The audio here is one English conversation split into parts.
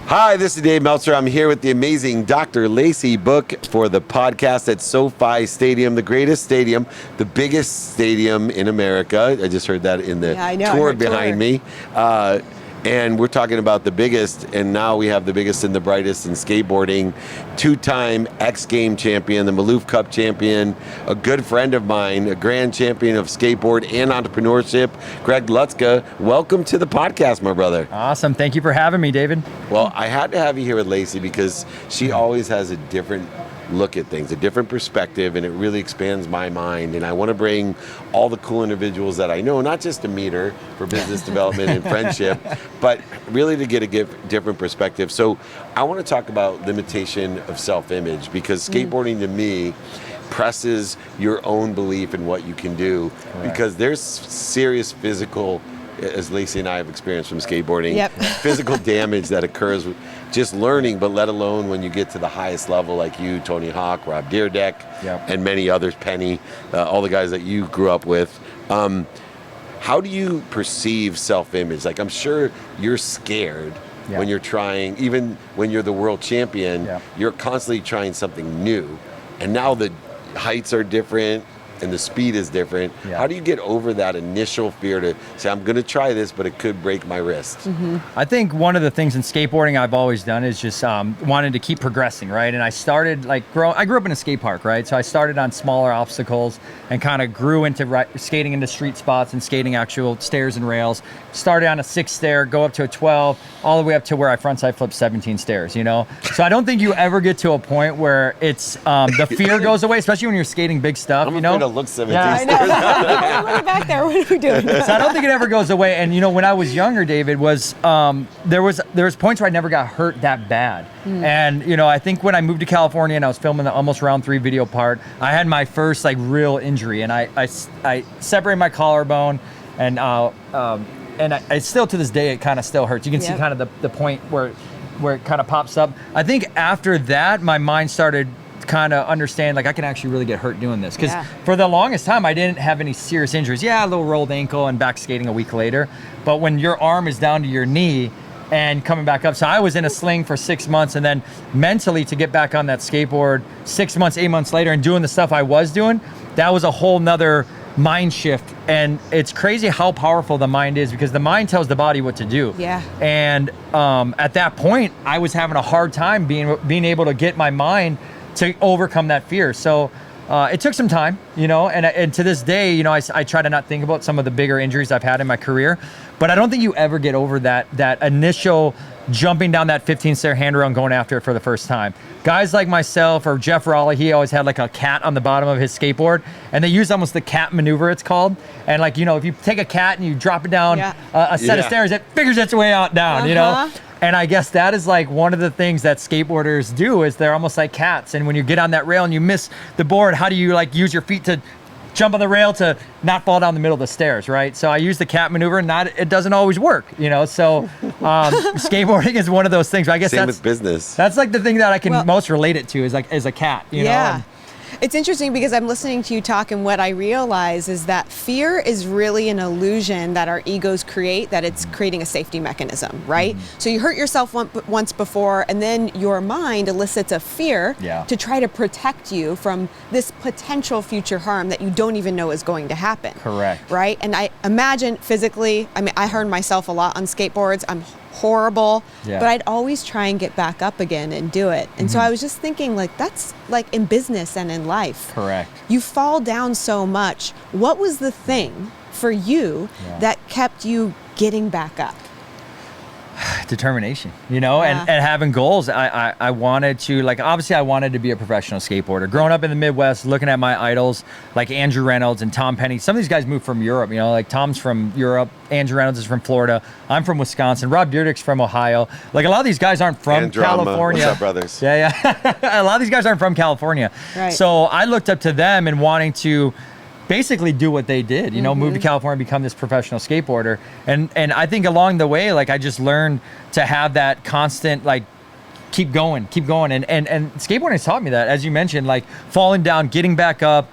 Hi, this is Dave Meltzer. I'm here with the amazing Dr. Lacey Book for the podcast at SoFi Stadium, the greatest stadium, the biggest stadium in America. I just heard that in the tour behind me. And we're talking about the biggest, and now we have the biggest and the brightest in skateboarding. Two-time X Game champion, the Maloof Cup champion, a good friend of mine, a grand champion of skateboard and entrepreneurship, Greg Lutzka. Welcome to the podcast, my brother. Awesome. Thank you for having me, David. Well, I had to have you here with Lacey because she always has a different look at things, a different perspective, and it really expands my mind. And I want to bring all the cool individuals that I know, not just to meet her for business development and friendship, but really to get a different perspective. So I want to talk about limitation of self-image, because skateboarding to me presses your own belief in what you can do. Correct. Because there's serious physical, as Lacey and I have experienced from skateboarding, physical damage that occurs with just learning, but let alone when you get to the highest level like you, Tony Hawk, Rob Dyrdek, and many others, Penny, all the guys that you grew up with. How do you perceive self-image? Like, I'm sure you're scared when you're trying, even when you're the world champion, you're constantly trying something new. And now the heights are different, and the speed is different. How do you get over that initial fear to say, I'm going to try this, but it could break my wrist? I think one of the things in skateboarding I've always done is just wanted to keep progressing, right? And I started I grew up in a skate park, right? So I started on smaller obstacles and kind of grew into skating into street spots and skating actual stairs and rails. Started on a 6 stair, go up to a 12, all the way up to where I frontside flip 17 stairs, you know? So I don't think you ever get to a point where it's the fear goes away, especially when you're skating big stuff, you know? Look 17 I know. Look back there. What are we doing? So I don't think it ever goes away. And you know, when I was younger, David, there was points where I never got hurt that bad. And you know, I think when I moved to California and I was filming the Almost Round 3 video part, I had my first real injury, and I separated my collarbone, and I still to this day it kind of still hurts. You can see kind of the point where it kind of pops up. I think after that, my mind started kind of understand I can actually really get hurt doing this, because for the longest time I didn't have any serious injuries. A little rolled ankle and back skating a week later, but when your arm is down to your knee and coming back up, so I was in a sling for 6 months, and then mentally to get back on that skateboard 6 months, 8 months later and doing the stuff I was doing, that was a whole nother mind shift. And it's crazy how powerful the mind is, because the mind tells the body what to do. And at that point I was having a hard time being able to get my mind to overcome that fear. So it took some time, you know, and to this day, you know, I try to not think about some of the bigger injuries I've had in my career, but I don't think you ever get over that initial jumping down that 15-stair handrail and going after it for the first time. Guys like myself or Jeff Raleigh, he always had a cat on the bottom of his skateboard, and they use almost the cat maneuver, it's called. And you know, if you take a cat and you drop it down a set of stairs, it figures its way out down, you know? And I guess that is one of the things that skateboarders do, is they're almost like cats. And when you get on that rail and you miss the board, how do you use your feet to jump on the rail to not fall down the middle of the stairs, right? So I use the cat maneuver, and it doesn't always work, you know? So skateboarding is one of those things. But I guess Same with business. That's the thing that I can most relate it to is as a cat, you know? And it's interesting because I'm listening to you talk, and what I realize is that fear is really an illusion that our egos create, that it's creating a safety mechanism, right? So you hurt yourself once before, and then your mind elicits a fear to try to protect you from this potential future harm that you don't even know is going to happen. Correct. Right? And I imagine physically, I hurt myself a lot on skateboards. I'm horrible, but I'd always try and get back up again and do it. And so I was just thinking, that's in business and in life. Correct. You fall down so much. What was the thing for you that kept you getting back up? Determination, you know, and having goals. I wanted to, obviously I wanted to be a professional skateboarder. Growing up in the Midwest, looking at my idols like Andrew Reynolds and Tom Penny. Some of these guys moved from Europe, you know, Tom's from Europe, Andrew Reynolds is from Florida, I'm from Wisconsin, Rob Dyrdek's from Ohio. A lot of these guys aren't from California. What's up, brothers? A lot of these guys aren't from California. Right. So I looked up to them and wanting to basically do what they did, you know, move to California, become this professional skateboarder. And I think along the way, I just learned to have that constant, keep going. And skateboarding has taught me that, as you mentioned, falling down, getting back up,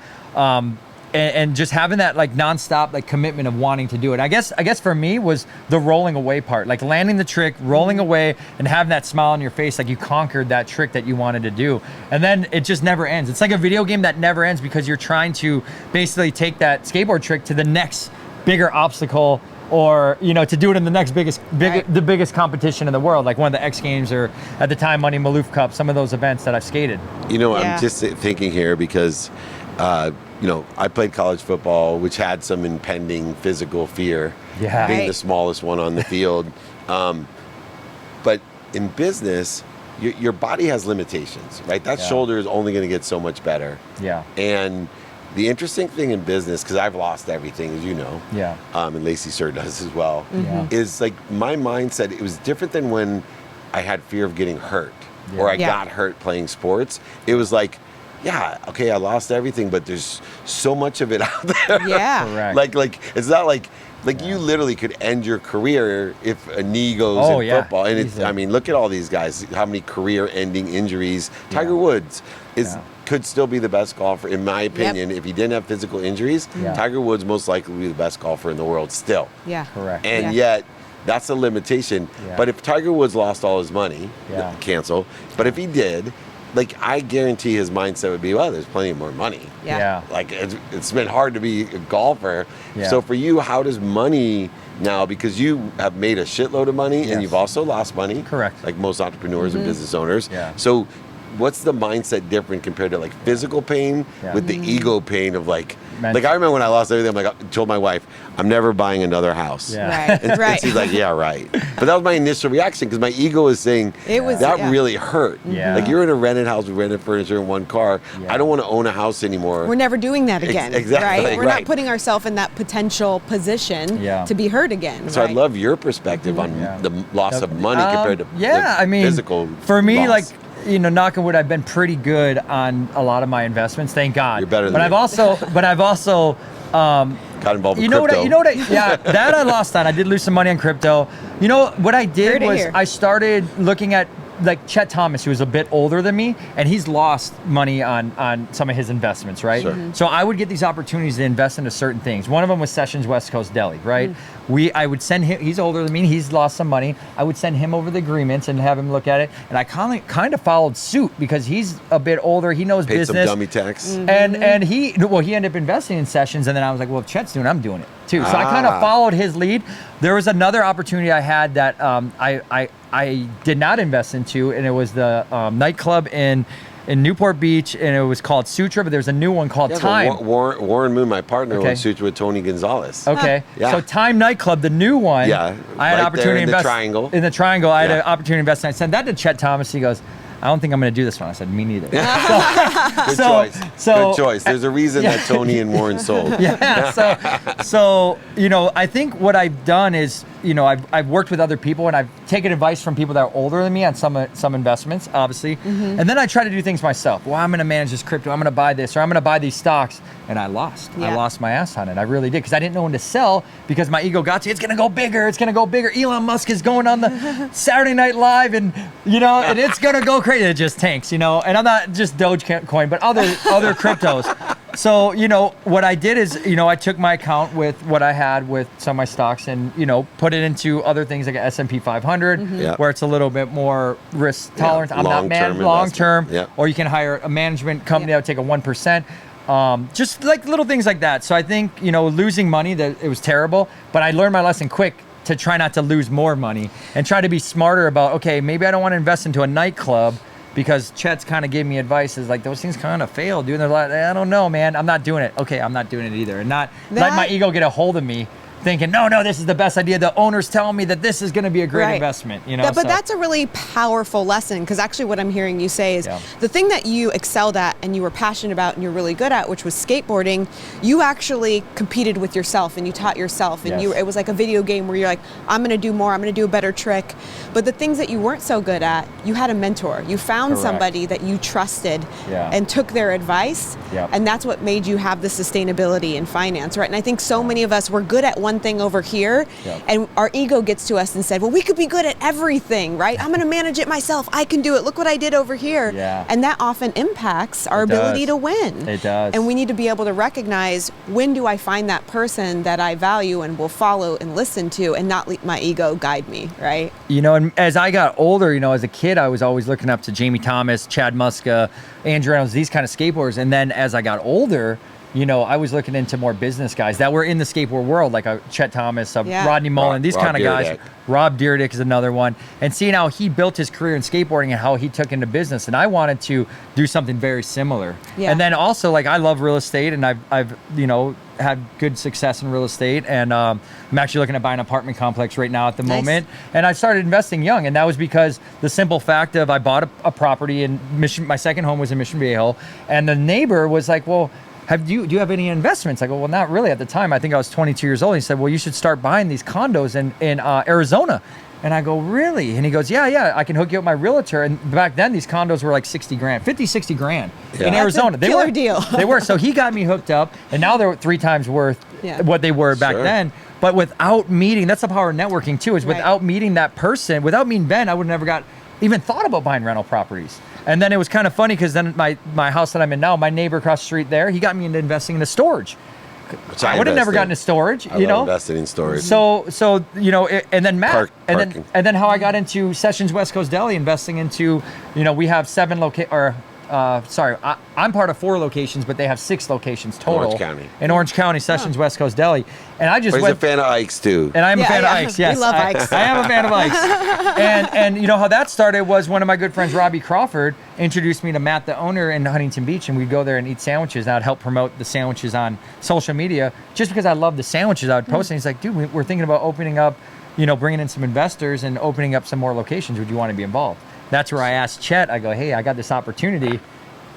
and just having that like nonstop like commitment of wanting to do it. I guess for me was the rolling away part, like landing the trick, rolling away, and having that smile on your face, like you conquered that trick that you wanted to do. And then it just never ends. It's like a video game that never ends because you're trying to basically take that skateboard trick to the next bigger obstacle, or to do it in the next the biggest competition in the world, like one of the X Games or at the time Money Maloof Cup, some of those events that I've skated. I'm just thinking here because I played college football, which had some impending physical fear, being the smallest one on the field. But in business, your body has limitations, right? That shoulder is only going to get so much better. Yeah. And the interesting thing in business, because I've lost everything, as you know, and Lacey sure does as well, is like my mindset, it was different than when I had fear of getting hurt or I got hurt playing sports. It was like, I lost everything, but there's so much of it out there. Yeah. Correct. Like it's not like you literally could end your career if a knee goes in football. And it's, I mean, look at all these guys, how many career-ending injuries. Tiger Woods could still be the best golfer, in my opinion. If he didn't have physical injuries, Tiger Woods most likely would be the best golfer in the world still. Yeah. Correct. And yet, that's a limitation. But if Tiger Woods lost all his money, cancel. But if he did, like, I guarantee his mindset would be, well, there's plenty more money. Like, it's been hard to be a golfer. So for you, how does money now, because you have made a shitload of money and you've also lost money. Correct. Like most entrepreneurs and business owners. So what's the mindset different compared to like physical pain with the ego pain of like I remember when I lost everything, I told my wife, I'm never buying another house. And she's like, yeah, right. But that was my initial reaction because my ego was saying, that really hurt. Like you're in a rented house with rented furniture and one car. I don't want to own a house anymore. We're never doing that again. Exactly. Right? We're not putting ourselves in that potential position to be hurt again. So I'd love your perspective on the loss of money compared to physical for me, loss. like, knock on wood, I've been pretty good on a lot my investments. Thank God. You're better than me. But I've also got involved with crypto. That I lost on. I did lose some money on crypto. What I did was I started looking at like Chet Thomas, who was a bit older than me, and he's lost money on some of his investments, right? Sure. So I would get these opportunities to invest into certain things. One of them was Sessions West Coast Deli, right? I would send him, he's older than me, he's lost some money. I would send him over the agreements and have him look at it. And I kind of followed suit because he's a bit older, he knows Paid business. some dummy tax. And he ended up investing in Sessions, and then I was like, well, if Chet's doing it, I'm doing it too. So I kind of followed his lead. There was another opportunity I had that I did not invest into, and it was the nightclub in Newport Beach, and it was called Sutra, but there's a new one called Time. Warren Moon, my partner, went Sutra with Tony Gonzalez. So Time nightclub, the new one. I had an opportunity to invest in the Triangle. I had an opportunity to invest, and I sent that to Chet Thomas. He goes, I don't think I'm going to do this one. I said, me neither. Good choice. There's a reason that Tony and Warren sold. So I think what I've done is, I've worked with other people and I've taken advice from people that are older than me on some investments, obviously. And then I try to do things myself. Well, I'm going to manage this crypto. I'm going to buy this, or I'm going to buy these stocks. And I lost. I lost my ass on it. I really did, because I didn't know when to sell because my ego got to, it's going to go bigger. It's going to go bigger. Elon Musk is going on the Saturday Night Live and, and it's going to go crazy. It just tanks, and I'm not just Dogecoin, but other cryptos. So, what I did is, I took my account with what I had with some of my stocks and, put it into other things like S&P 500, where it's a little bit more risk tolerance. I'm not long term, or you can hire a management company that would take a 1%. Just like little things like that. So I think, losing money, that it was terrible, but I learned my lesson quick to try not to lose more money and try to be smarter about, okay, maybe I don't want to invest into a nightclub because Chet's kind of gave me advice is like, those things kind of fail, dude. And they're like, I don't know, man. I'm not doing it. Okay, I'm not doing it either. And not let my ego get a hold of me thinking, no, this is the best idea. The owner's telling me that this is going to be a great investment, But that's a really powerful lesson, because actually what I'm hearing you say is the thing that you excelled at and you were passionate about and you're really good at, which was skateboarding, you actually competed with yourself and you taught yourself, and it was like a video game where you're like, I'm going to do more, I'm going to do a better trick. But the things that you weren't so good at, you had a mentor. You found somebody that you trusted and took their advice, and that's what made you have the sustainability in finance, right? And I think so many of us, we're good at one one thing over here, Yep. and our ego gets to us and said, well, we could be good at everything, right? I'm going to manage it myself. I can do it. Look what I did over here. Yeah. And that often impacts our ability to win. It does. And we need to be able to recognize, when do I find that person that I value and will follow and listen to, and not let my ego guide me, right? You know, and as I got older, you know, as a kid, I was always looking up to Jamie Thomas, Chad Muska, Andrew Reynolds, these kind of skateboarders. And then as I got older, you know, I was looking into more business guys that were in the skateboard world, like Chet Thomas, Yeah. Rodney Mullen, these Rob kind of guys. Dyrdek. Rob Dyrdek is another one. And seeing how he built his career in skateboarding and how he took into business. And I wanted to do something very similar. Yeah. And then also, like, I love real estate, and I've you know, had good success in real estate. And I'm actually looking at buying an apartment complex right now at the Nice. moment. And I started investing young. And that was because the simple fact of I bought a property in Mission, my second home was in Mission Viejo. And the neighbor was like, well, do you have any investments? I go, well, not really at the time. I think I was 22 years old. He said, well, you should start buying these condos in Arizona. And I go, really? And he goes, yeah, I can hook you up with my realtor. And back then, these condos were like 60 grand, 50, 60 grand Yeah. in That's a Arizona. killer deal. They were. So he got me hooked up, and now they're 3 times worth Yeah. what they were back Sure. then. But without meeting, that's the power of networking too, is Right. without meeting that person, without meeting Ben, I would have never even thought about buying rental properties. And then it was kind of funny because then my house that I'm in now, my neighbor across the street there, he got me into investing into storage. Which I would have never gotten into storage, I you love know? investing in storage. So you know, and then Matt, Parking. and then how I got into Sessions West Coast Deli, investing into, you know, we have 7 I'm part of 4 locations, but they have 6 locations total. Orange County. In Orange County, Sessions West Coast Deli. And I just But he's a went, fan of Ike's too. and I'm a Yeah, fan yeah. of Ike's, yes. We love Ike's. I am a fan of Ike's. And you know how that started was one of my good friends, Robbie Crawford, introduced me to Matt, the owner in Huntington Beach, and we'd go there and eat sandwiches. And I'd help promote the sandwiches on social media just because I love the sandwiches. I would post and he's like, dude, we're thinking about opening up, you know, bringing in some investors and opening up some more locations. Would you want to be involved? That's where I asked Chet, I go, hey, I got this opportunity.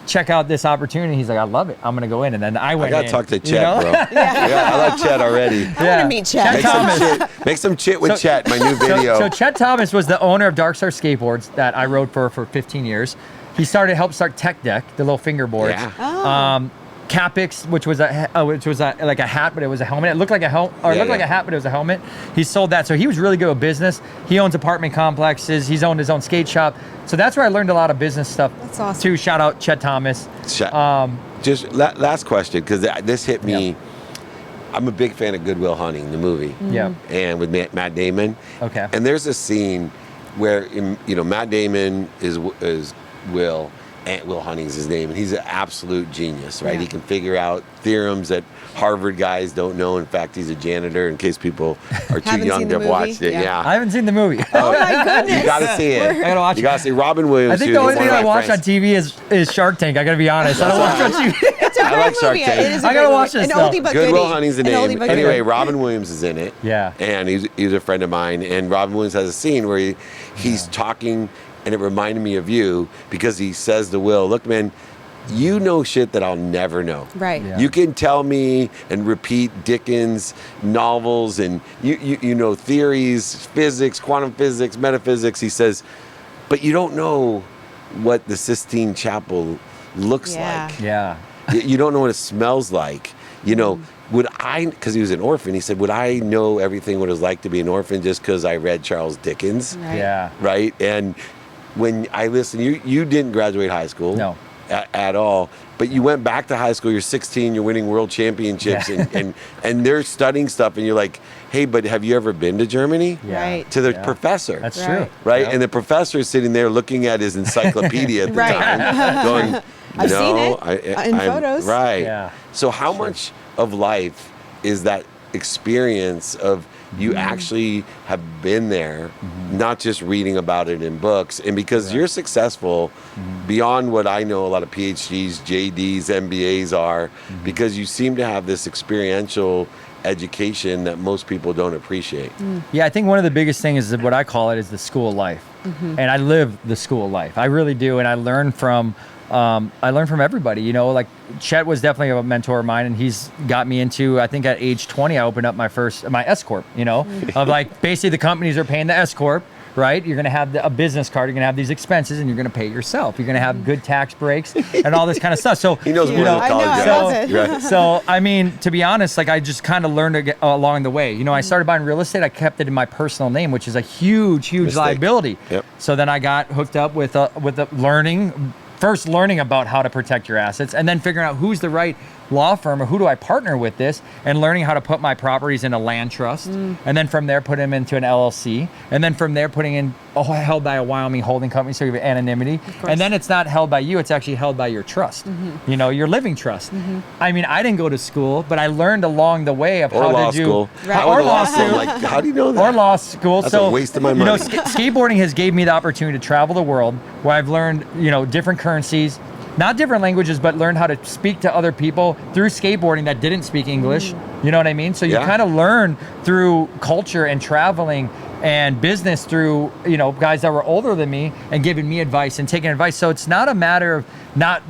Check out this opportunity. He's like, I love it. I'm going to go in. And then I went I gotta in, talk to you Chet, know? bro. Yeah, I like Chet already. I want to meet Chad. Make some chit with So- Chet, my new video. So Chet Thomas was the owner of Dark Star Skateboards that I rode for 15 years. He helped start Tech Deck, the little fingerboards. Yeah. Oh. Capix, which was like a hat, but it was a helmet. It looked like a helmet, or it Yeah, looked like yeah. a hat, but it was a helmet. He sold that, so he was really good with business. He owns apartment complexes. He's owned his own skate shop. So that's where I learned a lot of business stuff. That's awesome. Too. Shout out Chet Thomas. Chet. Just last question, because this hit me. Yeah. I'm a big fan of Good Will Hunting, the movie. Yeah. And with Matt Damon. Okay. And there's a scene where you know Matt Damon is Will. Will Hunting's his name, and he's an absolute genius, right? Yeah. He can figure out theorems that Harvard guys don't know. In fact, he's a janitor, in case people are too Haven't young seen to the have watched movie? it. Yeah. I haven't seen the movie. Oh my goodness. You gotta see it. I gotta watch You it. gotta see Robin Williams. I think too, the only one thing of I my watch on friends. TV is Shark Tank. I gotta be honest. I don't watch on TV. It's a I great like Shark movie. Tank. It is a I great gotta movie. watch this An stuff. oldie but Good goodie. Will Hunting's the An name. oldie but Anyway, goodie. Robin Williams is in it. Yeah. And he's a friend of mine. And Robin Williams has a scene where he's talking, and it reminded me of you because he says to Will, look, man, you know shit that I'll never know. Right. Yeah. You can tell me and repeat Dickens novels, and you know theories, physics, quantum physics, metaphysics. He says, but you don't know what the Sistine Chapel looks Yeah. like. Yeah. You don't know what it smells like. You know, would I, because he was an orphan, he said, would I know everything what it was like to be an orphan just because I read Charles Dickens? Right. Yeah. Right? And when I listened, you didn't graduate high school. No. At all, but you went back to high school. You're 16. You're winning world championships, Yeah. and they're studying stuff, and you're like, "Hey, but have you ever been to Germany?" Yeah. Right. To the Yeah. professor, That's Right. true. right? Yeah. And the professor is sitting there looking at his encyclopedia at the Right. time, going, I've "No, seen it in photos." Right. Yeah. So how much of life is that experience of you actually have been there, not just reading about it in books? And because you're successful beyond what I know a lot of PhDs, JDs, MBAs are, because you seem to have this experiential education that most people don't appreciate. Yeah, I think one of the biggest things is what I call it is the school of life. And I live the school of life. I really do. And I learn from everybody, you know, like Chet was definitely a mentor of mine, and he's got me into, I think at age 20, I opened up my S Corp, you know, of like basically the companies are paying the S Corp, right? You're going to have a business card, you're going to have these expenses, and you're going to pay it yourself. You're going to have good tax breaks and all this kind of stuff. So He knows more than a I know, college I guy. love it. Right. so, I mean, to be honest, like I just kind of learned along the way. You know, I started buying real estate. I kept it in my personal name, which is a huge Mistake. liability. Yep. So then I got hooked up with learning about how to protect your assets, and then figuring out who's the right law firm or who do I partner with this, and learning how to put my properties in a land trust, and then from there put them into an LLC, and then from there putting in held by a Wyoming holding company, so you have anonymity, and then it's not held by you, it's actually held by your trust, you know, your living trust. I mean, I didn't go to school, but I learned along the way of Or how law to do school. Right. I went or to law school. school. Like, how do you know that? or law school. That's so a waste of my You know, money. skateboarding has gave me the opportunity to travel the world, where I've learned, you know, different currencies, not different languages, but learned how to speak to other people through skateboarding that didn't speak English. You know what I mean? So you Yeah. kind of learn through culture and traveling and business through, you know, guys that were older than me and giving me advice and taking advice. So it's not a matter of not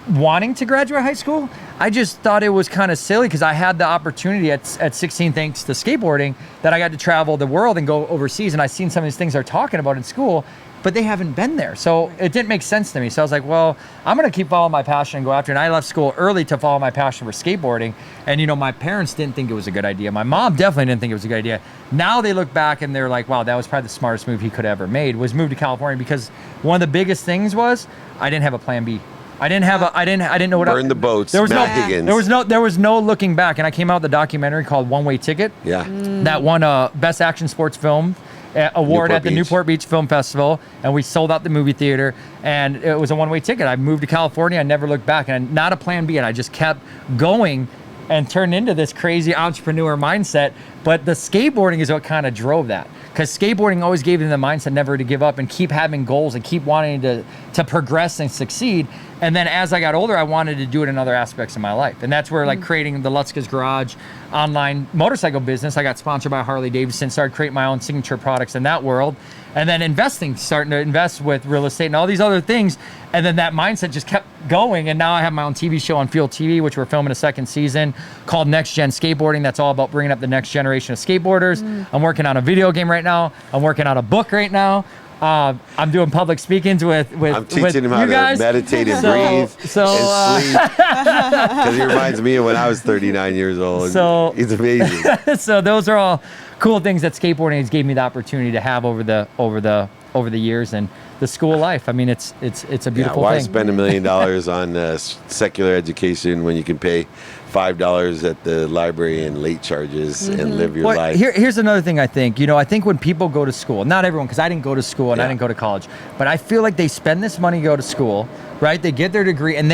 wanting to graduate high school. I just thought it was kind of silly because I had the opportunity at 16, thanks to skateboarding, that I got to travel the world and go overseas. And I seen some of these things they're talking about in school, but they haven't been there. So it didn't make sense to me. So I was like, well, I'm going to keep following my passion and go after it. And I left school early to follow my passion for skateboarding. And, you know, my parents didn't think it was a good idea. My mom definitely didn't think it was a good idea. Now they look back and they're like, wow, that was probably the smartest move he could have ever made, was move to California, because one of the biggest things was I didn't have a plan B. I didn't know what Burn the boats. There was Matt no- Higgins. there was no looking back. And I came out with a documentary called One Way Ticket Yeah. that won a Best Action Sports Film award Newport at the Beach. Newport Beach Film Festival, and we sold out the movie theater, and it was a one-way ticket. I moved to California, I never looked back, and not a plan B, and I just kept going and turned into this crazy entrepreneur mindset. But the skateboarding is what kind of drove that, because skateboarding always gave me the mindset never to give up and keep having goals and keep wanting to progress and succeed. And then as I got older, I wanted to do it in other aspects of my life. And that's where like creating the Lutzka's Garage online motorcycle business, I got sponsored by Harley Davidson, started creating my own signature products in that world. And then starting to invest with real estate and all these other things. And then that mindset just kept going. And now I have my own TV show on Fuel TV, which we're filming a second season, called Next Gen Skateboarding. That's all about bringing up the next generation of skateboarders. I'm working on a video game right now. I'm working on a book right now. I'm doing public speakings with I'm teaching him how you to guys. meditate and So- breathe so, and sleep. Because he reminds me of when I was 39 years old. So- He's amazing. So those are all cool things that skateboarding has gave me the opportunity to have over the years, and the school life. I mean, it's a beautiful Why thing. spend $1 million on secular education when you can pay $5 at the library and late charges and live your Well, life? here's another thing I think. You know, I think when people go to school, not everyone, because I didn't go to school and I Yeah. didn't go to college, but I feel like they spend this money to go to school, right? They get their degree and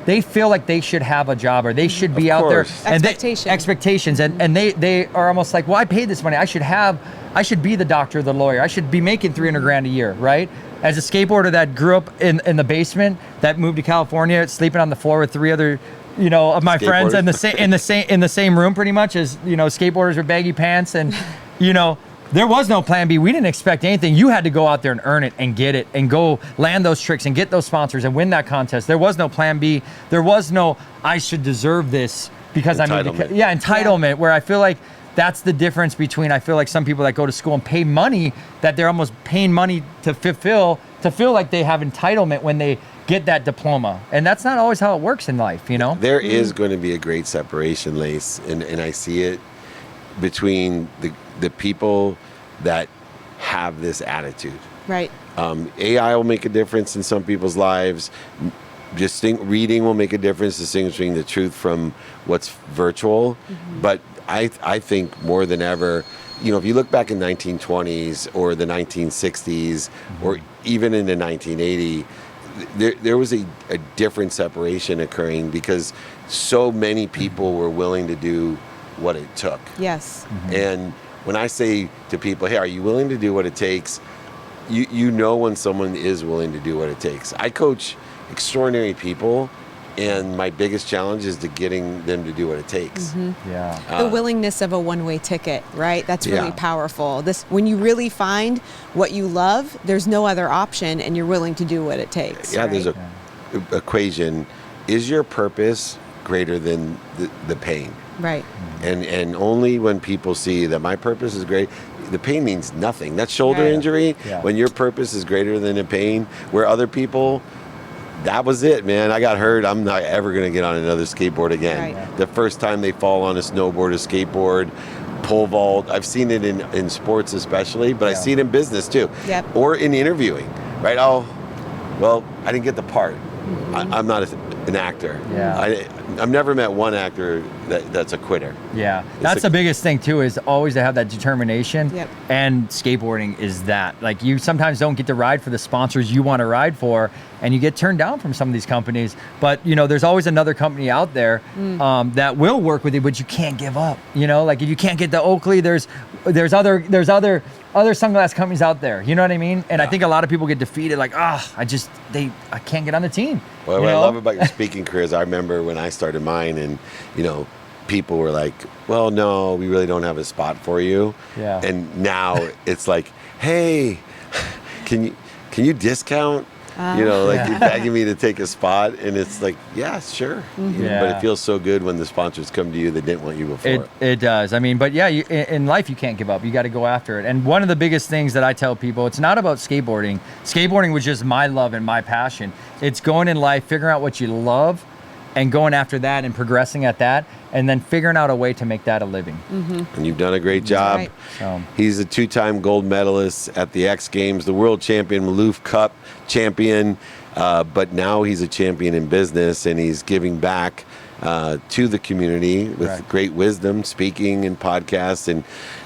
they feel like they should have a job or they should be out there. course. And Expectations. and they are almost like, well, I paid this money. I should be the doctor, the lawyer. I should be making 300 grand a year, right? As a skateboarder that grew up in the basement, that moved to California, sleeping on the floor with 3 other, you know, of my friends in the same room, pretty much, as, you know, skateboarders with baggy pants, and you know, there was no plan B. We didn't expect anything. You had to go out there and earn it and get it and go land those tricks and get those sponsors and win that contest. There was no plan B. There was no I should deserve this because I'm entitlement. Where I feel like that's the difference between, I feel like some people that go to school and pay money, that they're almost paying money to feel like they have entitlement when they get that diploma. And that's not always how it works in life, you know? There is going to be a great separation, Lace, and I see it between the people that have this attitude. Right. AI will make a difference in some people's lives. Just reading will make a difference, distinguishing the truth from what's virtual. But I think more than ever, you know, if you look back in 1920s or the 1960s or even in the 1980s, there was a different separation occurring because so many people were willing to do what it took. Yes. And when I say to people, hey, are you willing to do what it takes? You know when someone is willing to do what it takes. I coach extraordinary people, and my biggest challenge is to getting them to do what it takes. Yeah. The willingness of a one-way ticket, right? That's really Yeah. powerful. When you really find what you love, there's no other option, and you're willing to do what it takes. Yeah, right? there's a equation. Is your purpose greater than the pain? Right. And only when people see that my purpose is great, the pain means nothing. That shoulder Right. injury, Yeah. when your purpose is greater than the pain, where other people, that was it, man. I got hurt. I'm not ever going to get on another skateboard again. Right. The first time they fall on a snowboard, a skateboard, pole vault. I've seen it in sports especially, but I see it in business too. Yep. Or in interviewing, right? Oh, well, I didn't get the part. I'm not an actor. Yeah. I've never met one actor that's a quitter. Yeah, that's the biggest thing too, is always to have that determination. Yep. And skateboarding is that. Like, you sometimes don't get to ride for the sponsors you want to ride for, and you get turned down from some of these companies. But there's always another company out there that will work with you, but you can't give up. Like, if you can't get the Oakley, there's other sunglass companies out there. You know what I mean? And I think a lot of people get defeated. Like, I can't get on the team. Well, what I love about your speaking career is I remember when I started mine, and people were like, well, no, we really don't have a spot for you. Yeah. And now it's like, hey, can you discount? You're begging me to take a spot, and it's like, yeah, sure. Yeah. But it feels so good when the sponsors come to you that didn't want you before. It does. I mean, but yeah, in life you can't give up. You got to go after it. And one of the biggest things that I tell people, it's not about skateboarding. Skateboarding was just my love and my passion. It's going in life, figuring out what you love, and going after that and progressing at that, and then figuring out a way to make that a living. And you've done a great job. Right. So, He's a 2-time gold medalist at the X Games, the world champion, Maloof Cup champion, but now he's a champion in business, and he's giving back to the community with Right. great wisdom, speaking and podcasts and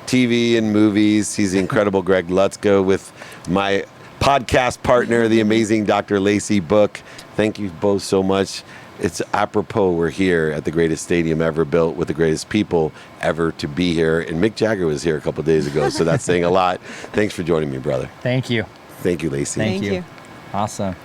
TV and movies. He's the incredible Greg Lutzka with my podcast partner, the amazing Dr. Lacey Book. Thank you both so much. It's apropos we're here at the greatest stadium ever built with the greatest people ever to be here. And Mick Jagger was here a couple days ago, so that's saying a lot. Thanks for joining me, brother. thank you. Thank you, Lacey. Thank Thank you. you. Awesome.